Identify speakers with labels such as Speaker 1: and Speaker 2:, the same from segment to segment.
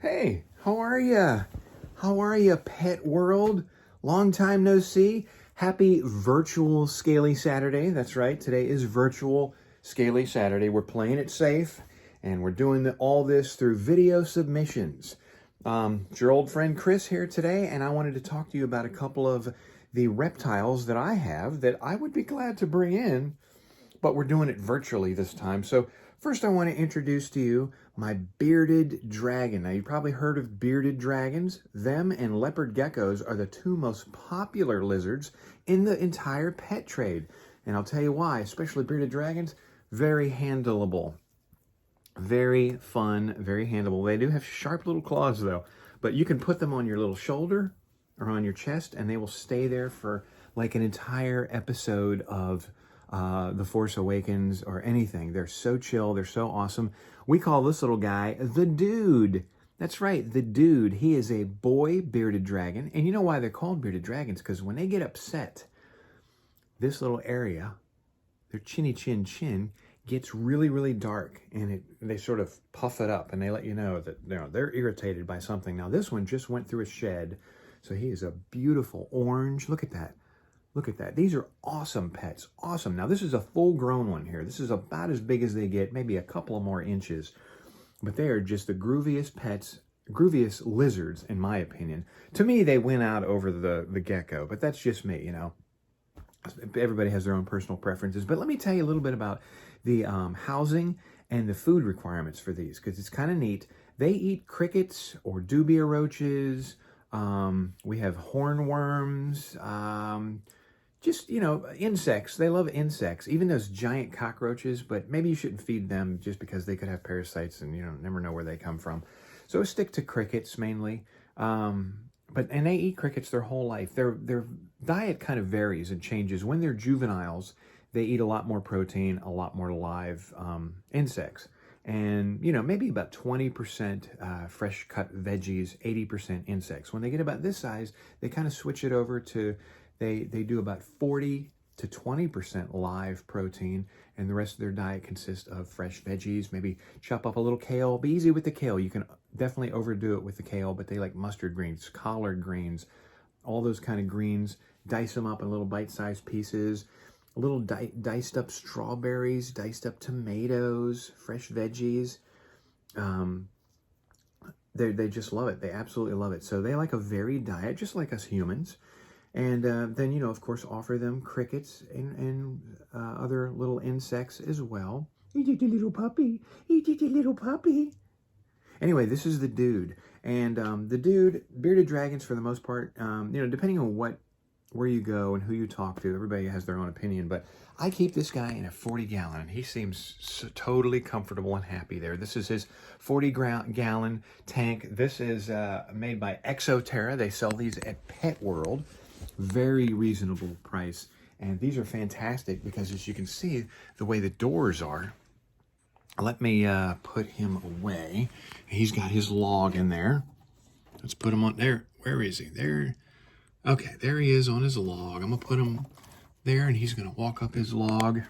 Speaker 1: Hey, how are ya? How are ya, pet world? Long time no see. Happy virtual Scaley Saturday. That's right. Today is virtual Scaley Saturday. We're playing it safe, and we're doing all this through video submissions. It's your old friend Chris here today, and I wanted to talk to you about a couple of the reptiles that I have that I would be glad to bring in, but we're doing it virtually this time. So first I want to introduce to you my bearded dragon. Now you probably heard of bearded dragons. Them and leopard geckos are the two most popular lizards in the entire pet trade. And I'll tell you why, especially bearded dragons, very handleable. Very fun, very handleable. They do have sharp little claws though, but you can put them on your little shoulder or on your chest and they will stay there for like an entire episode of The Force Awakens or anything. They're so chill. They're so awesome. We call this little guy the Dude. That's right, the Dude. He is a boy bearded dragon. And you know why they're called bearded dragons? Because when they get upset, this little area, their chinny chin, gets really, really dark. And they sort of puff it up and they let you know that they're irritated by something. Now this one just went through a shed. So he is a beautiful orange. Look at that. Look at that. These are awesome pets. Awesome. Now, this is a full-grown one here. This is about as big as they get, maybe a couple of more inches. But they are just the grooviest pets, grooviest lizards, in my opinion. To me, they win out over the gecko, but that's just me, you know. Everybody has their own personal preferences. But let me tell you a little bit about the housing and the food requirements for these, because it's kind of neat. They eat crickets or dubia roaches. We have hornworms. Just, you know, insects. They love insects, even those giant cockroaches, but maybe you shouldn't feed them just because they could have parasites and you never know where they come from. So stick to crickets mainly. And they eat crickets their whole life. Their diet kind of varies and changes. When they're juveniles, they eat a lot more protein, a lot more live insects. And, maybe about 20% fresh cut veggies, 80% insects. When they get about this size, they kind of switch it over to They do about 40 to 20% live protein, and the rest of their diet consists of fresh veggies. Maybe chop up a little kale. Be easy with the kale. You can definitely overdo it with the kale, but they like mustard greens, collard greens, all those kind of greens. Dice them up in little bite-sized pieces. A little diced up strawberries, diced up tomatoes, fresh veggies. They just love it. They absolutely love it. So they like a varied diet, just like us humans. And then, of course, offer them crickets and other little insects as well. Eat it, little puppy. Eat it, little puppy. Anyway, this is the Dude. And the Dude, bearded dragons for the most part, depending on where you go and who you talk to, everybody has their own opinion. But I keep this guy in a 40-gallon, and he seems so totally comfortable and happy there. This is his 40-gallon tank. This is made by Exoterra. They sell these at Pet World. Very reasonable price, and these are fantastic because, as you can see, the way the doors are. Let me put him away. He's got his log in there. Let's put him on there. Where is he? There. Okay, there he is on his log. I'm gonna put him there, and he's gonna walk up his log.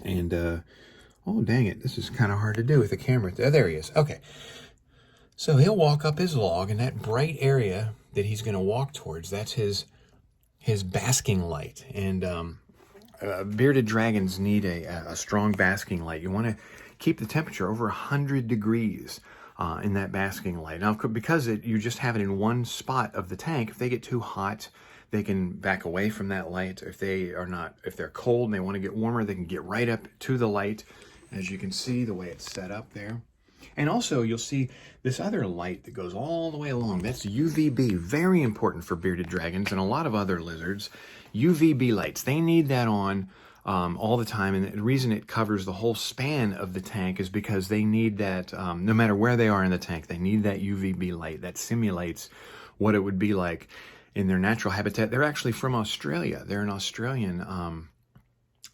Speaker 1: And oh dang it, this is kind of hard to do with the camera. There he is. Okay, so he'll walk up his log, and that bright area that he's going to walk towards, that's his basking light. And bearded dragons need a strong basking light. You want to keep the temperature over 100 degrees in that basking light. Now, because you just have it in one spot of the tank, if they get too hot, they can back away from that light. If they're cold and they want to get warmer, they can get right up to the light. As you can see, the way it's set up there. And also, you'll see this other light that goes all the way along. That's UVB, very important for bearded dragons and a lot of other lizards. UVB lights, they need that on all the time. And the reason it covers the whole span of the tank is because they need that, no matter where they are in the tank, they need that UVB light that simulates what it would be like in their natural habitat. They're actually from Australia. They're an Australian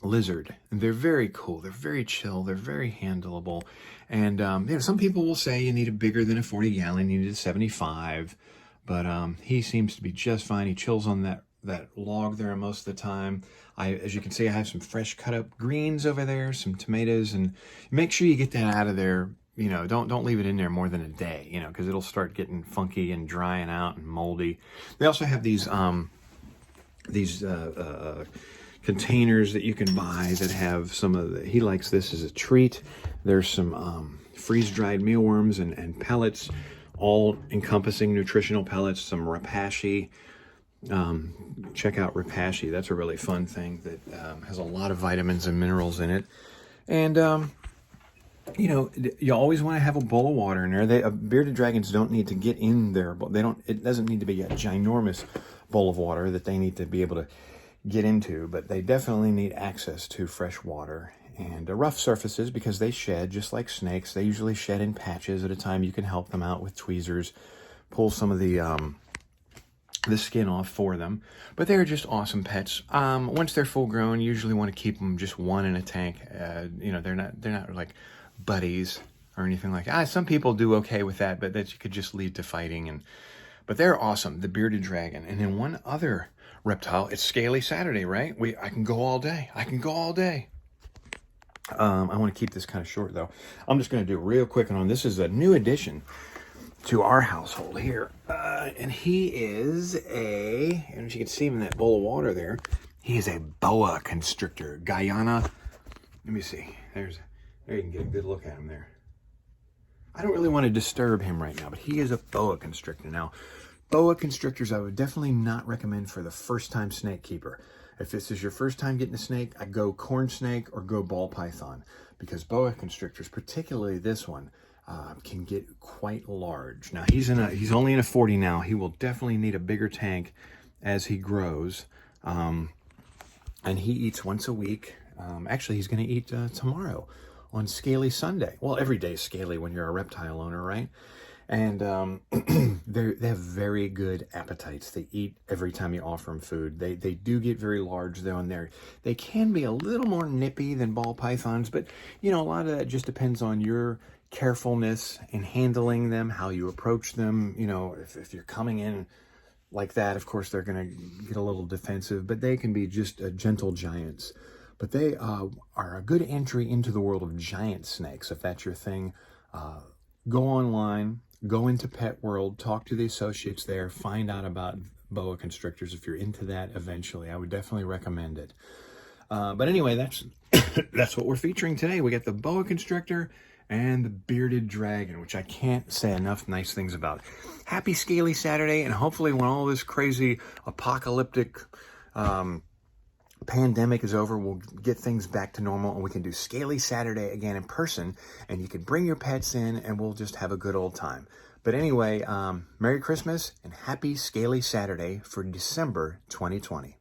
Speaker 1: lizard, and they're very cool. They're very chill. They're very handleable. And some people will say you need a bigger than a 40-gallon. You need a 75, but he seems to be just fine. He chills on that log there most of the time. As you can see, I have some fresh cut up greens over there, some tomatoes, and make sure you get that out of there you know, don't leave it in there more than a day, you know, because it'll start getting funky and drying out and moldy. They also have these containers that you can buy that have some of the, he likes this as a treat. There's some freeze-dried mealworms and pellets, all encompassing nutritional pellets, some Repashy. Check out Repashy. That's a really fun thing that has a lot of vitamins and minerals in it. And, you know, you always want to have a bowl of water in there. Bearded dragons don't need to get in there. It doesn't need to be a ginormous bowl of water that they need to be able to get into, but they definitely need access to fresh water and rough surfaces because they shed just like snakes. They usually shed in patches at a time. You can help them out with tweezers, pull some of the skin off for them, but they're just awesome pets. Once they're full grown, you usually want to keep them just one in a tank. You know, they're not like buddies or anything like that. Some people do okay with that, but that could just lead to fighting. But they're awesome, the bearded dragon. And then one other reptile, it's Scaley Saturday, right? I can go all day. I can go all day. I want to keep this kind of short though. I'm just going to do real quick on this. Is a new addition to our household here. And he is and you can see him in that bowl of water there. He is a Boa Constrictor, Guyana. Let me see. There you can get a good look at him there. I don't really want to disturb him right now, but he is a Boa Constrictor. Now, Boa Constrictors I would definitely not recommend for the first-time snake keeper. If this is your first time getting a snake, I go corn snake or go ball python, because Boa Constrictors, particularly this one, can get quite large. Now, he's only in a 40 now. He will definitely need a bigger tank as he grows. And he eats once a week. Actually, he's going to eat tomorrow on Scaley Sunday. Well, every day is Scaley when you're a reptile owner, right? And they have very good appetites. They eat every time you offer them food. They do get very large though, and they can be a little more nippy than ball pythons, but you know, a lot of that just depends on your carefulness in handling them, how you approach them. You know, if you're coming in like that, of course they're going to get a little defensive, but they can be just gentle giants. But they are a good entry into the world of giant snakes. If that's your thing, go online, go into Pet World, talk to the associates there, find out about boa constrictors. If you're into that eventually, I would definitely recommend it. But anyway, that's that's what we're featuring today. We got the boa constrictor and the bearded dragon, which I can't say enough nice things about. Happy Scaley Saturday, and hopefully when all this crazy apocalyptic pandemic is over, we'll get things back to normal and we can do Scaley Saturday again in person, and you can bring your pets in and we'll just have a good old time. But anyway, Merry Christmas and happy Scaley Saturday for December 2020.